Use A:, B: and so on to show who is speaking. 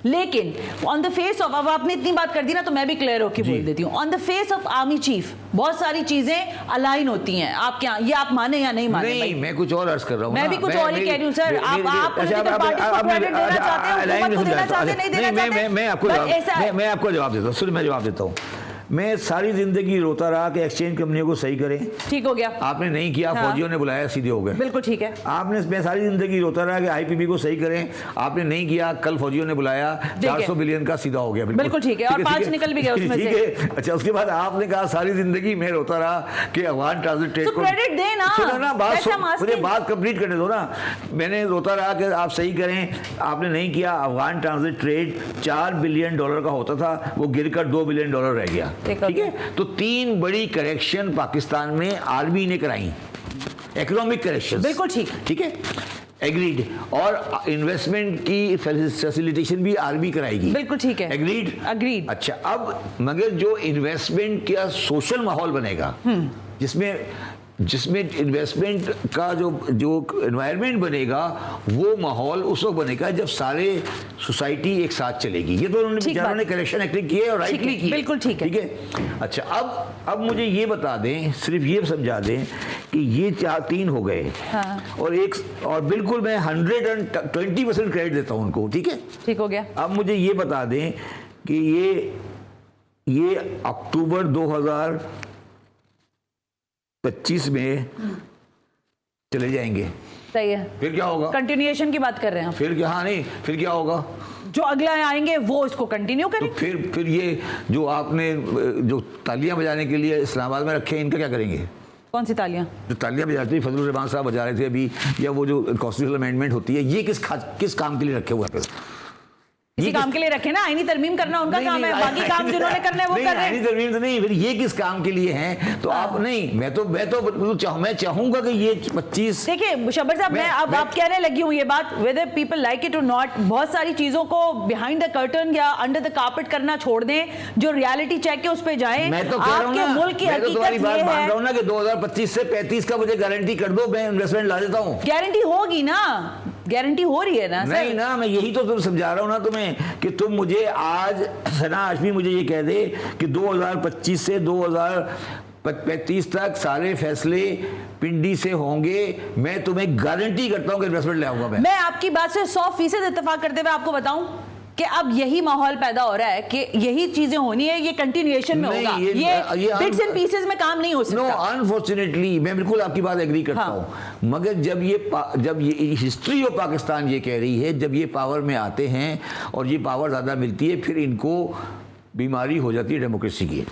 A: لیکن آن the face of, اب آپ نے اتنی بات کر دی نا تو میں بھی کلیئر ہو کے بول دیتی ہوں, on the face of army chief بہت ساری چیزیں الائن ہوتی ہیں آپ کے یہ آپ مانیں یا نہیں مانیں؟
B: نہیں, میں کچھ اور عرض کر رہا ہوں,
A: میں بھی کچھ اور ہی کہہ رہی ہوں سر. آپ پولیٹیکل پارٹیز کو کریڈٹ دینا چاہتے ہیں, حکومت کو دینا چاہتے ہیں, نہیں دینا چاہتے؟
B: میں آپ کو جواب دیتا ہوں, سن میں جواب دیتا ہوں. میں ساری زندگی روتا رہا کہ ایکسچینج کمپنیوں کو صحیح کریں,
A: ٹھیک ہو گیا.
B: آپ نے نہیں کیا, فوجیوں نے بلایا, سیدھے ہو گئے.
A: بالکل ٹھیک ہے.
B: آپ نے, میں ساری زندگی روتا رہا کہ آئی پی بی کو صحیح کریں, آپ نے نہیں کیا, کل فوجیوں نے بلایا, 400 بلین کا سیدھا ہو گیا.
A: بالکل ٹھیک ہے, اور 5 نکل بھی گیا اس میں سے.
B: ٹھیک ہے. اچھا, اس کے بعد آپ نے کہا ساری زندگی میں روتا رہا کہ افغان ٹرانزٹ ٹریڈ کو
A: کریڈٹ دیں نا,
B: مجھے بات کمپلیٹ کرنے دو نا. میں نے روتا رہا کہ آپ صحیح کریں, آپ نے نہیں کیا. افغان ٹرانزٹ ٹریڈ $4 بلین کا ہوتا تھا, وہ گر کر $2 بلین رہ گیا. ٹھیک ہے. تو 3 بڑی کریکشن پاکستان میں آرمی نے کرائی, اکنامک کریکشن.
A: بالکل
B: ٹھیک ہے, ایگریڈ. اور انویسٹمنٹ کی فیسیلیٹیشن بھی آرمی کرائے گی.
A: بالکل ٹھیک ہے,
B: ایگریڈ. اچھا, اب مگر جو انویسٹمنٹ کا سوشل ماحول بنے گا, جس میں انویسٹمنٹ کا جو انوائرمنٹ بنے گا, وہ ماحول اس وقت بنے گا جب سارے سوسائٹی ایک ساتھ چلے گی. یہ تو انہوں نے کریکشن ایکٹنگ کی ہے اور رائٹلی کی ہے.
A: بالکل ٹھیک ہے.
B: اچھا, اب مجھے یہ بتا دیں, صرف یہ سمجھا دیں کہ یہ 3 ہو گئے, اور بالکل میں 120% کریڈٹ دیتا ہوں ان کو. ٹھیک ہے,
A: ٹھیک ہو گیا.
B: اب مجھے یہ بتا دیں کہ یہ اکتوبر 2025 میں چلے جائیں گے.
A: صحیح ہے.
B: پھر کیا ہوگا؟
A: کنٹینیوشن کی بات کر رہے ہیں.
B: پھر کیا؟ ہاں نہیں, پھر کیا ہوگا؟
A: جو اگلا آئیں گے وہ اس کو کنٹینیو کریں.
B: تو پھر یہ جو آپ نے جو تالیاں بجانے کے لیے اسلام آباد میں رکھے ہیں, ان کا کیا کریں گے؟
A: کون سی تالیاں؟
B: جو تالیاں بجاتی ہیں, فضل الرحمان صاحب بجا رہے تھے ابھی, یا وہ جو کانسٹیٹیوشنل امینڈمنٹ ہوتی ہے, یہ کس کام کے لیے رکھے ہوئے ہیں؟
A: کسی کام کے لیے رکھے نا, آئینی ترمیم کرنا ان کا کام ہے, باقی کام جنہوں نے کرنا ہے وہ کر رہے ہیں.
B: آئینی ترمیم تو نہیں, پھر یہ کس کام کے لیے ہیں؟ تو آپ نہیں, میں چاہوں گا کہ یہ 25.
A: دیکھیں شبر صاحب, میں اب آپ کہنے لگی ہوں یہ بات, whether people like it or not, بہت ساری چیزوں کو behind the curtain یا under the carpet کرنا چھوڑ دیں, جو ریالٹی چیک ہے اس پہ جائیں.
B: میں تو کہہ رہا ہوں نا,
A: ملک کی حقیقت یہ ہے,
B: بات مان رہا ہوں نا کہ 2025 سے 35 کا مجھے گارنٹی کر دو, میں انویسٹمنٹ لا دیتا ہوں.
A: گارنٹی ہوگی نا, گارنٹی ہو رہی ہے نا.
B: نہیں نا, میں یہی تو سمجھا رہا ہوں نا تمہیں کہ تم مجھے آج ثنا ہاشمی مجھے یہ کہہ دے کہ 2025 سے 2035 تک سارے فیصلے پنڈی سے ہوں گے, میں تمہیں گارنٹی کرتا ہوں کہ انویسٹمنٹ لے آؤں گا. میں
A: آپ کی بات سے 100% اتفاق کرتے ہوئے آپ کو بتاؤں کہ اب یہی ماحول پیدا ہو رہا ہے کہ یہی چیزیں ہونی ہے, یہ کنٹینیوشن میں ہوگا, یہ بٹس اینڈ پیسز میں کام نہیں ہو سکتا.
B: نو, انفارچونیٹلی میں بالکل آپ کی بات ایگری کرتا ہوں, مگر جب یہ ہسٹری آف پاکستان یہ کہہ رہی ہے, جب یہ پاور میں آتے ہیں اور یہ پاور زیادہ ملتی ہے, پھر ان کو بیماری ہو جاتی ہے ڈیموکریسی کی.